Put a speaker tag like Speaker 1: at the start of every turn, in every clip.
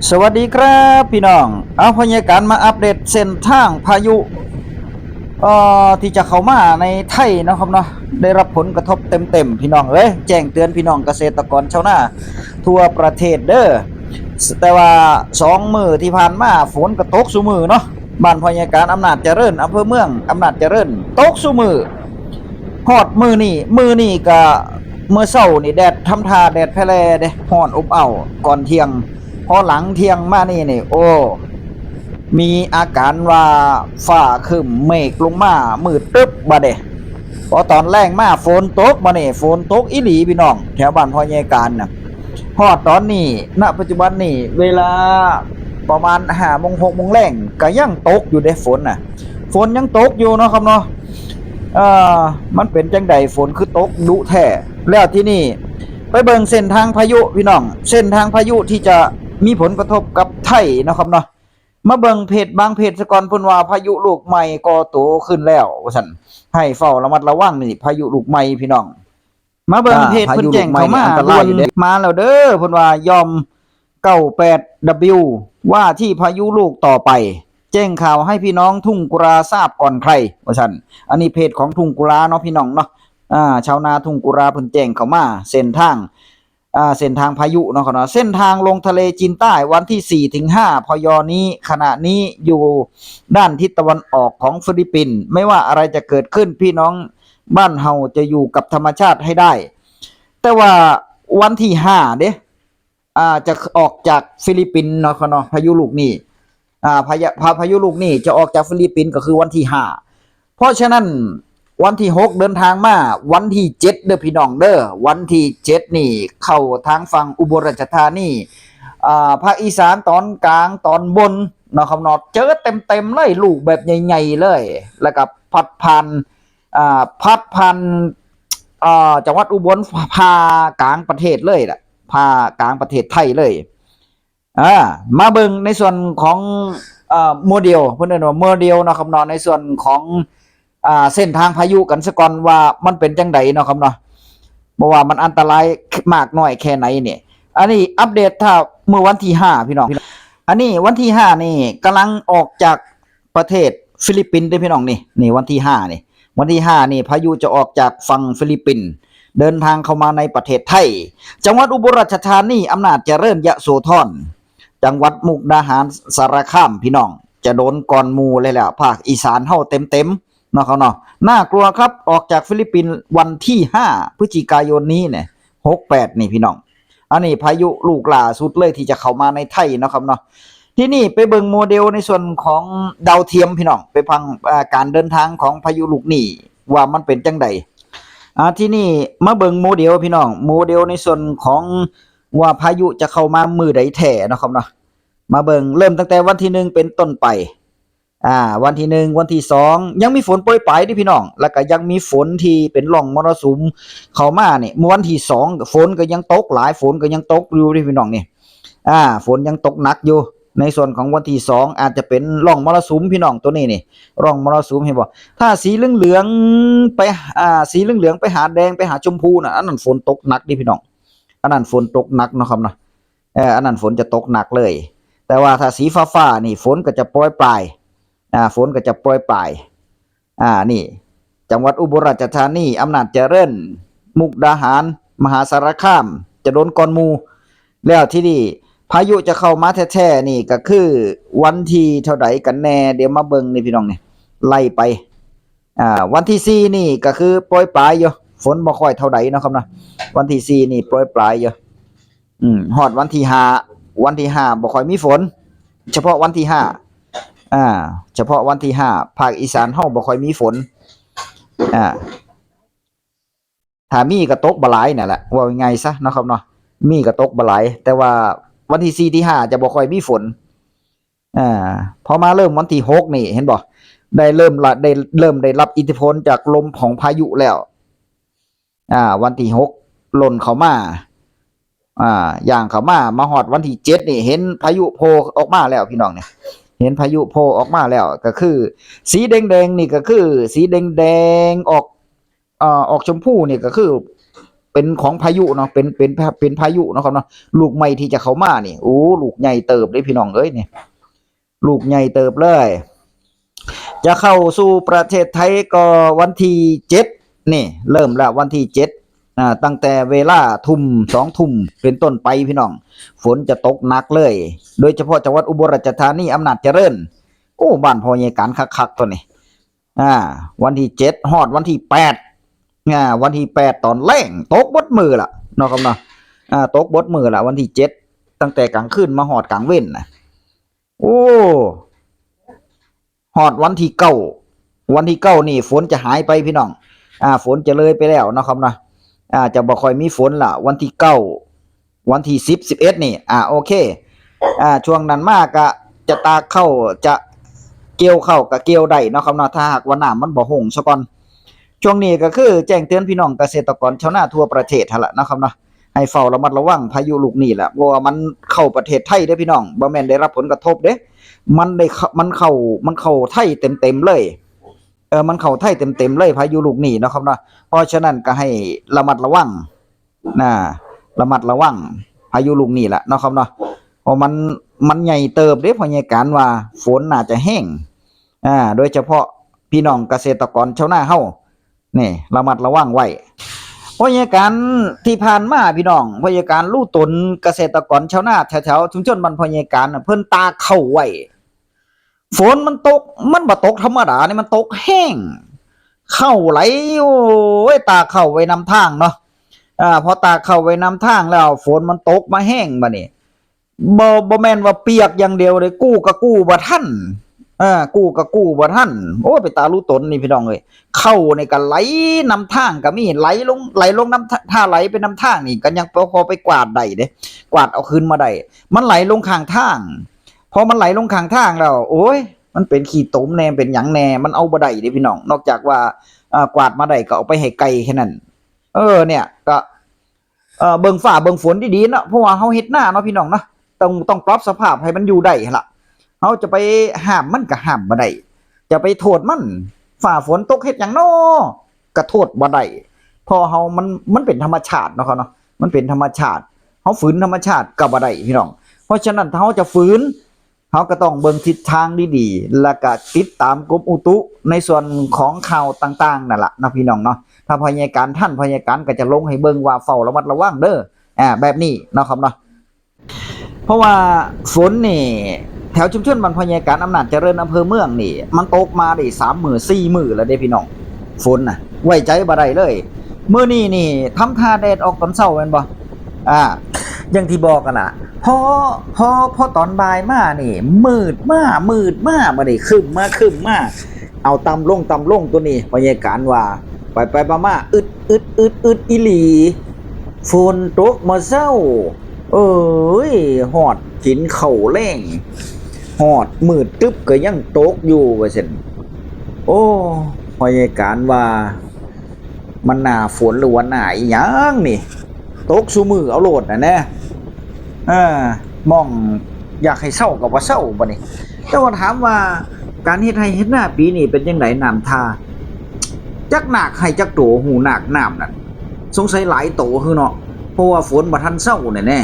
Speaker 1: สวัสดีครับพี่น้องเอาพยากรณ์มาอัปเดตเส้นทางพายุที่จะเข้ามาในไทยนะครับเนาะได้รับผลกระทบเต็มๆพี่น้องแจ้งเตือนพี่น้องเกษตรกรชาวนาทั่วประเทศเด้อแต่ว่า2 มื้อที่ผ่านมาฝนก็ตกซุมื้อเนาะบ้านพยากรณ์อำนาจเจริญอำเภอเมืองอำนาจเจริญตกซุมื้อฮอดมื้อนี้ก็มื้อเช้านี่แดดทำท่าแดดแพร่เด้ร้อนอบอ้าวก่อนเที่ยงพอหลังเที่ยงมานี่โอ้ มีอาการว่าฟ้าครึ้มเมฆลงมามืดตึ๊บบ่เด้พอตอนแรกมาฝนตกบ่นี่ฝนตกอีหลีพี่น้องแถวบ้านพ่อใหญ่การน่ะฮอดตอนนี้ณปัจจุบันนี่เวลาประมาณ5โมง6โมงแล้งก็ยังตกอยู่เด้ฝนน่ะฝนยังตกอยู่เนาะครับเนาะเอ่มันเป็นจังใดฝนคือตกดุแท้แล้วที่นี่ไปเบิ่งเส้นทางพายุพี่น้องเส้นทางพายุที่จะมีผลกระทบกับไทยเนาะครับเนาะ มาเบิ่งเพจบางเพจสะก่อนเพิ่นว่าพายุลูกใหม่ก่อตัวขึ้นแล้วว่าซั่นให้เฝ้าระมัดระวังนี่พายุลูกใหม่พี่น้องมาเบิ่งเพจเพิ่นแจ้งเข้ามาด่วนมาแล้วเด้อเพิ่นว่ายอม 98W ว่าที่พายุลูกต่อไปแจ้งข่าวให้พี่น้องทุ่งกุราทราบก่อนใครว่าซั่นอันนี้เพจของทุ่งกุราเนาะพี่น้องเนาะชาวนาทุ่งกุราเพิ่นแจ้งเข้ามาเส้นทางพายุเนาะครับเนาะเส้นทางลงทะเลจีนใต้วันที่4ถึง5พยนี้ขณะนี้อยู่ด้านทิศตะวันออกของฟิลิปปินส์ไม่ว่าอะไรจะเกิดขึ้นพี่น้องบ้านเฮาจะอยู่กับธรรมชาติให้ได้แต่ว่าวันที่5เด้จะออกจากฟิลิปปินส์เนาะครับเนาะพายุลูกนี้พายุลูกนี้จะออกจากฟิลิปปินส์ก็คือวันที่5เพราะฉะนั้นวันที่6เดินทางมาวันที่7เด้อพี่น้องเด้อวันที่7นี่เข้าทางฝั่งอุบลราชธานีภาคอีสานตอนกลางตอนบนเนาะครับเนาะเจอเต็มๆเลยลูกแบบใหญ่ๆเลยแล้วก็พัดผ่านจังหวัดอุบลพากลางประเทศเลยล่ะพากลางประเทศไทยเลยมาเบิ่งในส่วนของโมเดลเพิ่นเรียกว่าโมเดลเนาะครับเนาะในส่วนของเส้นทางพายุกันซะก่อนว่ามันเป็นจังไดเนาะครับเนาะบ่ว่ามันอันตรายมากน้อยแค่ไหนเนี่ยอันนี้อัปเดตถ้าเมื่อวันที่5พี่น้องอันนี้วันที่5นี่กำลังออกจากประเทศฟิลิปปินส์เด้อพี่น้องนี่วันที่5นี่วันที่5นี่พายุจะออกจากฝั่งฟิลิปปินส์เดินทางเข้ามาในประเทศไทยจังหวัดอุบลราชธานีอำนาจเจริญยโสธรจังหวัดมุกดาหารสารคามพี่น้องจะโดนก่อนหมู่เลยแหละภาคอีสานเฮาเต็มเนาะเขาเนาะน่ากลัวครับออกจากฟิลิปปินส์วันที่5พฤศจิกายนนี้เนี่ย68นี่พี่น้องอันนี้พายุลูกล่าสุดเลยที่จะเข้ามาในไทยเนาะครับเนาะที่นี่ไปเบิ่งโมเดลในส่วนของดาวเทียมพี่น้องไปฟังการเดินทางของพายุลูกนี้ว่ามันเป็นจังไดที่นี่มาเบิ่งโมเดลพี่น้องโมเดลในส่วนของว่าพายุจะเข้ามามื้อใดแท้เนาะครับเนาะมาเบิ่งเริ่มตั้งแต่วันที่1เป็นต้นไปวันที่1วันที่2ยังมีฝนโปรยปลายดิพี่น้องแล้วก็ยังมีฝนที่เป็นร่องมรสุมเข้ามานี่เมื่อวันที่2ฝนก็ยังตกหลายฝนก็ยังตกอยู่ดิพี่น้องนี่ฝนยังตกหนักอยู่ในส่วนของวันที่2อาจจะเป็นร่องมรสุมพี่น้องตัวนี้นี่ร่องมรสุมเห็นบ่ถ้าสีเหลืองๆไปสีเหลืองๆไปหาแดงไปหาชมพูน่ะอันนั้นฝนตกหนักดิพี่น้องอันนั้นฝนตกหนักเนาะครับเนาะอันนั้นฝนจะตกหนักเลยแต่ว่าถ้าสีฟ้าๆนี่ฝนก็จะโปรยปลายฝนก็จะโปรยปลายนี่จังหวัดอุบลราชธานีอำนาจเจริญมุกดาหารมหาสารคามจะโดนก่อนหมู่แล้วที่นี่พายุจะเข้ามาแท้ๆนี่ก็คือวันที่เท่าใดกันแน่เดี๋ยวมาเบิ่งนี่พี่น้องนี่ไล่ไปวันที่4นี่ก็คือโปรยปลายอยู่ฝนบ่ค่อยเท่าใดเนาะครับเนาะวันที่4นี่โปรยปลายอยู่ฮอดวันที่5บ่ค่อยมีฝนเฉพาะวันที่5เฉพาะวันที่5ภาคอีสานเฮาบ่ค่อยมีฝนถ้ามีก็ตกบ่หลายนั่นแหละว่าง่ายๆซะเนาะครับเนาะมีก็ตกบ่หลายแต่ว่าวันที่4ที่5จะบ่ค่อยมีฝนพอมาเริ่มวันที่6นี่เห็นบ่ได้เริ่มได้รับอิทธิพลจากลมของพายุแล้ววันที่6หล่นเข้ามาอย่างเข้ามาฮอดวันที่7นี่เห็นพายุโผล่ออกมาแล้วพี่น้องเนี่ยเห็นพายุโผล่ออกมาแล้วก็คือสีแดงๆนี่ก็คือสีแดงๆออกชมพูนี่ก็คือ เป็นของพายุเนาะเป็นพายุเนาะครับเนาะลูกใหม่ที่จะเข้ามานี่โอ้ลูกใหญ่เติบเด้พี่น้องเอ้ยนี่ลูกใหญ่เติบเลยจะเข้าสู่ประเทศไทยก็วันที่7นี่เริ่มแล้ววันที่7ตั้งแต่เวลาทุ่ม2ทุ่มเป็นต้นไปพี่น้องฝนจะตกหนักเลยโดยเฉพาะจังหวัดอุบลราชธานีอำนาจเจริญโอ้บ้านพ่อใหญ่การคักๆตัวนี้วันที่7ฮอดวันที่8วันที่8ตอนแล้งตกบดมือล่ะเนาะครับเนาะตกบดมือล่ะวันที่7ตั้งแต่กลางคืนมาฮอดกลางเว้นน่ะโอ้ฮอดวันที่9นี่ฝนจะหายไปพี่น้องฝนจะเลยไปแล้วเนาะครับเนาะจะบ่ค่อยมีฝนล่ะวันที่9วันที่10 11นี่โอเคช่วงนั้นมากก็จะตากเข้าจะเกี่ยวเข้าก็เกี่ยวได้เนาะครับเนาะถ้าหากว่าน้ำมันบ่หงซะก่อนช่วงนี้ก็คือแจ้งเตือนพี่น้องเกษตรกรชาวนาทั่วประเทศหั่นล่ะนะครับเนาะให้เฝ้าระมัดระวังพายุลูกนี้แหละเพราะว่ามันเข้าประเทศไทยเด้อพี่น้องบ่แม่นได้รับผลกระทบเด้มันเข้าไทยเต็มๆเลยมันเข้าไทยเต็มๆเลยพายุลูกนี้เนาะครับเนาะเพราะฉะนั้นก็ให้ระมัดระวังระมัดระวังพายุลูกนี้แหละเนาะครับเนาะเพราะมันใหญ่เติบเด้พยากรณ์ว่าฝนน่าจะแห้งโดยเฉพาะพี่น้องเกษตรกรชาวนาเฮานี่ระมัดระวังไว้พยากรณ์ที่ผ่านมาพี่น้องพยากรณ์ลู่ตนเกษตรกรชาวนาแถวๆชุมชนบ้านพยากรณ์เพิ่นตาเข้าไว้ฝนมันตกมันบ่ตกธรรมดานี่มันตกแห้งเข้าไหลโอ้ยตาเข้าไว้นำทางเนาะพอตาเข้าไว้นำทางแล้วฝนมันตกมาแห้งบัดนี้บ่แม่นว่าเปียกอย่างเดียวเลยกู้ก็กู้บ่ทันกู้ก็กู้บ่ทันโอ้ไปตาลู่ตนนี่พี่น้องเอ้ยเข้านี่ก็ไหลนำทางก็มีไหลลงน้ำถ้าไหลไปนำทางนี่ก็ยังพอไปกวาดได้เด้กวาดเอาคืนมาได้มันไหลลงข้างทางพอมันไหลลงข้างทางแล้วโอ้ยมันเป็นขี้ตมแน่เป็นหยังแน่มันเอาบ่ได้เด้พี่น้องนอกจากว่ากวาดมาได้ก็เอาไปให้ไกลแค่นั้นเนี่ยก็เบิ่งฟ้าเบิ่งฝนดีๆเนาะเพราะว่าเฮาเฮ็ดนาเนาะพี่น้องเนาะต้องปรับสภาพให้มันอยู่ได้หั่นล่ะเฮาจะไปห้ามมันก็ห้ามบ่ได้จะไปโทษมันฟ้าฝนตกเฮ็ดหยังน้อก็โทษบ่ได้เพราะเฮามันเป็นธรรมชาติเนาะครับเนาะมันเป็นธรรมชาติเฮาฝืนธรรมชาติก็บ่ได้พี่น้องเพราะฉะนั้นถ้าเฮาจะฝืนเฮาก็ต้องเบิ่งทิศทางดีๆแล้วก็ติดตามกรมอุตุในส่วนของข่าวต่างๆนั่นล่ะนะพี่น้องเนาะถ้าพยากรณ์ท่านพยากรณ์ก็จะลงให้เบิ่งว่าเฝ้าระมัดระวังเด้อแบบนี้เนาะครับเนาะเพราะว่าฝนนี่แถวชุมชนบ้านพยากรณ์อำนาจเจริญอำเภอเมืองนี่มันตกมาได้3มื้อ4มื้อแล้วเด้พี่น้องฝนน่ะไว้ใจบ่ได้เลยมื้อนี้นี่ทำท่าแดดออกตอนเช้าแม่นบ่อย่างที่บอกกันน่ะพอตอนบ่ายมานี่มืดมาบ่ได้ครึ้มมาเอาต่ำลงตัวนี้พยากรณ์ว่าไปมาอึดอีหลีฝนตกมาเช้าฮอดกินข้าวแลงฮอดมืดตึ๊บก็ยังตกอยู่ว่าซั่นโอ้พยากรณ์ว่ามันหน้าฝนหรือว่าหน้าอีหยังนี่ตกซุมื้อเอาโลดน่ะแน่มองอยากให้เช้าก็บ่เช้าบัดนี้แต่ว่าถามว่าการเฮ็ดไร่เฮ็ดนาปีนี้เป็นจังไดน้ำท่าจักนาคให้จักโตหูนาคน้ำนั่นสงสัยหลายโตคือเนาะเพราะว่าฝนบ่ทันเช้าแน่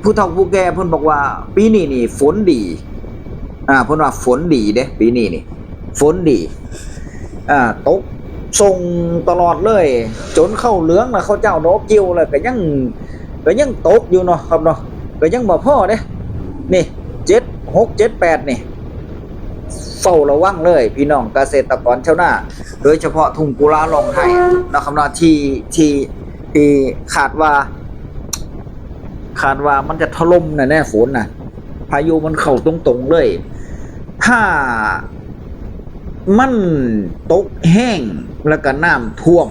Speaker 1: ผู้เฒ่าผู้แก่เพิ่นบอกว่าปีนี้นี่ฝนดีเพิ่นว่าฝนดีเด้ปีนี้นี่ฝนดีตกส่งตลอดเลยจนเข้าเหลืองแล้วเขาเจ้าดอกเกี่ยวแล้วก็ยังตกอยู่เนาะครับเนาะก็ยังบ่พอเด้นี่7 6 7 8นี่เฝ้าระวังเลยพี่น้องเกษตรกรชาวนาโดยเฉพาะทุ่งกุลาร้องไห้นะครับเนาะที่คาดว่ามันจะถล่มแน่ฝนน่ะพายุมันเข้าตรงๆเลยถ้ามันตกแห้งแล้วก็น้ำท่วม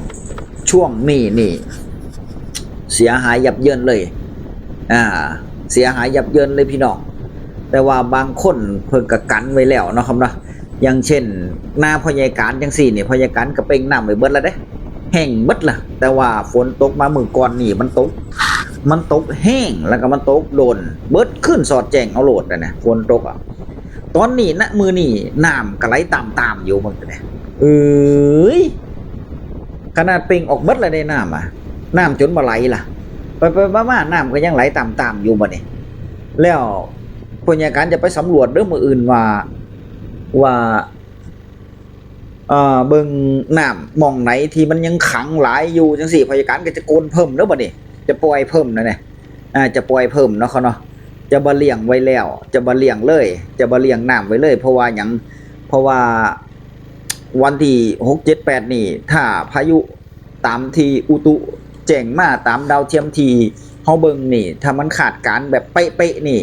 Speaker 1: ช่วงนี้เสียหายยับเยินเลยเสียหายยับเยินเลยพี่น้องแต่ว่าบางคนเพิ่นก็กันไว้แล้วเนาะครับเนาะอย่างเช่นนาพยากรณ์จังซี่นี่พยากรณ์ก็เป่งน้ำไว้เบิดแล้วเด้แห้งเบิดล่ะแต่ว่าฝนตกมามื้อก่อนนี่มันตกแห้งแล้วก็มันตกโดนเบิดขึ้นสอดแจ้งเอาโลดนะฝนตกตอนนี้นะมื้อนี้น้ำก็ไหลตามอยู่มันก็ได้ ขนาดเป่งออกเบิดเลยได้น้ำน้ำจนบ่ไหลล่ะไปมาน้ำก็ยังไหลตามอยู่บ่นี่แล้วพยาการจะไปสำรวจเรื่องมืออื่นว่าเบิ่งน้ำมองไหนที่มันยังขังหลายอยู่จังซี่พยาการก็จะโกนเพิ่มเด้อบ่นี่จะปล่อยเพิ่มนะเนี่ยจะปล่อยเพิ่มเนาะเขาเนาะจะบ่เลี้ยงไว้แล้วจะบ่เลี้ยงเลยจะบ่เลี้ยงน้ำไว้เลยเพราะว่าหยังเพราะว่าวันที่6 7 8นี่ถ้าพายุตามที่อุตุแจ้งมาตามดาวเทียมที่เฮาเบิ่งนี่ถ้ามันขาดการแบบเป๊ะๆนี่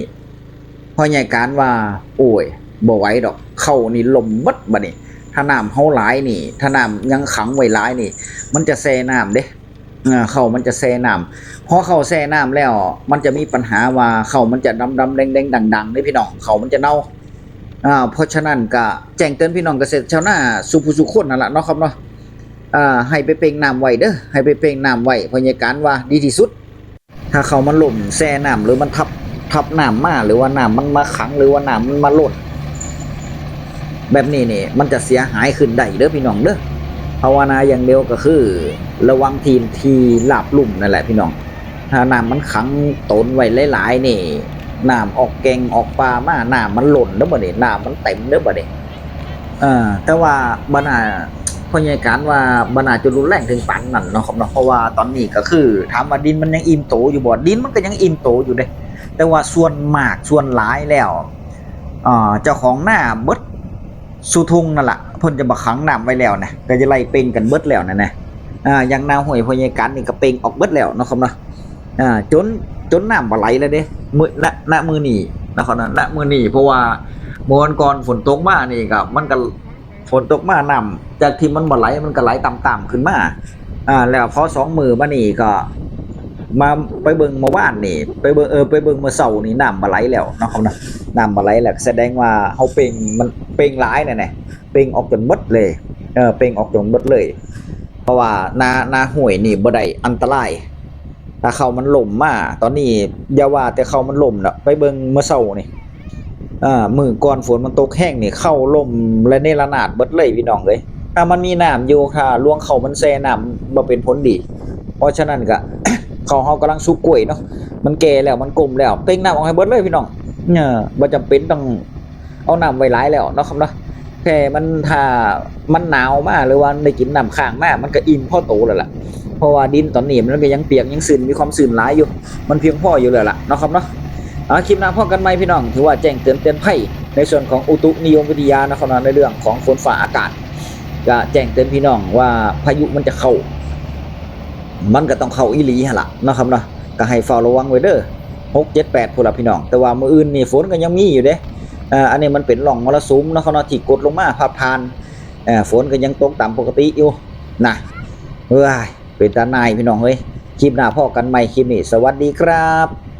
Speaker 1: พอใหญ่การว่าโอ้ยบ่ไหวดอกเข้านี่ล่มเบิดบัดนี้ถ้าน้ำเฮาหลายนี่ถ้าน้ำยังขังไว้หลายนี่มันจะแช่น้ำเด้เข้ามันจะแช่น้ำพอเข้าแช่น้ำแล้วมันจะมีปัญหาว่าเข้ามันจะดำๆแดงๆดังๆเด้พี่น้องเข้ามันจะเน่าเพราะฉะนั้นก็แจ้งเตือนพี่น้องเกษตรชาวนาสุผู้สุคนนั่นล่ะเนาะครับเนาะให้ไปเป่งน้ำไว้เด้อให้ไปเป่งน้ำไว้พยาการว่าดีที่สุดถ้าเขามันล่มแช่น้ำหรือมันทับน้ำมาหรือว่าน้ำมันมาขังหรือว่าน้ำมันมาล้นแบบนี้นี่มันจะเสียหายขึ้นได้เด้อพี่น้องเด้อภาวนาอย่างเดียวก็คือระวังทีมที่ลาบลุ่มนั่นแหละพี่น้องถ้าน้ำมันขังตนไว้หลายๆนี่น้ำออกแกงออกปลามาน้ำมันหล่นเด้อบ่นี่น้ำมันเต็มเด้อบ่นี่แต่ว่าบรรณาพยาการว่าบรรณาจะรุนแรงถึงปานนั้นเนาะครับเนาะเพราะว่าตอนนี้ก็คือถามว่าดินมันยังอิ่มโตอยู่บ่ดินมันก็ยังอิ่มโตอยู่เด้แต่ว่าส่วนมากส่วนหลายแล้วเจ้าของหน้าเบิดสุทุงนั่นล่ะเพิ่นจะบ่ขังน้ำไว้แล้วนะก็จะไล่เป่งกันเบิดแล้วนั่นนะอย่างนาห้วยพยาการนี่ก็เป่งออกเบิดแล้วเนาะครับเนาะจนน้ำบ่ไหลแล้วเด้มื้อณมื้อนี้นะครับณมื้อนี้เพราะว่าเมื่อวันก่อนฝนตกมานี่ก็มันก็ฝนตกมาน้ำจากที่มันบ่ไหลมันก็ไหลต่ำๆขึ้นมาแล้วพอ2มื้อมานี่ก็มาไปเบิ่งเมื่อวานนี่ไปเบิ่งไปเบิ่งเมื่อเช้านี่น้ำบ่ไหลแล้วเนาะครับเนาะน้ำบ่ไหลแล้วแสดงว่าเฮาเป่งมันเป่งหลายแน่ๆเป่งออกจนหมดเลยเป่งออกจนหมดเลยเพราะว่านาห้วยนี่บ่ได้อันตรายถ้าเขามันล่มมาตอนนี้อย่าว่าแต่เขามันล่มน่ะไปเบิ่งเมื่อเช้านี่มื้อก่อนฝนมันตกแห้งนี่เข้าล่มและเนระนาดเบิดเลยพี่น้องเอ้ยถ้ามันมีน้ำอยู่ค่ะลวงเขามันแช่น้ำบ่เป็นผลดีเพราะฉะนั้นก็ เขาเฮากำลังสุกกล้วยเนาะมันแก่แล้วมันกลมแล้วเป่งน้ำออกให้เบิดเลยพี่น้องบ่จำเป็นต้องเอาน้ำไว้หลายแล้วเนาะครับเนาะแค่มันถ้ามันหนาวมาหรือว่าได้กินน้ำค้างมามันก็อิ่มพอโตแล้วล่ะเพราะว่าดินตอนนี้มันก็ยังเปียกยังซึมมีความซึมหลายอยู่มันเพียงพออยู่แล้วล่ะเนาะครับเนาะคลิปหน้าพบกันใหม่พี่น้องถือว่าแจ้งเตือนภัยในส่วนของอุตุนิยมวิทยานะครับในเรื่องของฝนฟ้าอากาศก็แจ้งเตือนพี่น้องว่าพายุมันจะเข้ามันก็ต้องเข้าอีหลีหั่นล่ะเนาะครับเนาะก็ให้เฝ้าระวังไว้เด้อ6 7 8พุ่นล่ะพี่น้องแต่ว่ามื้ออื่นนี่ฝนก็ยังมีอยู่เด้อันนี้มันเป็นร่องมรสุมเนาะครับเนาะที่กดลงมาพัดผ่านฝนก็ยังตกตามปกติอยู่นะเป็นตาหน่ายพี่น้องเฮ้ยคลิปหน้าพบกันใหม่คลิปนี้สวัสดีครับ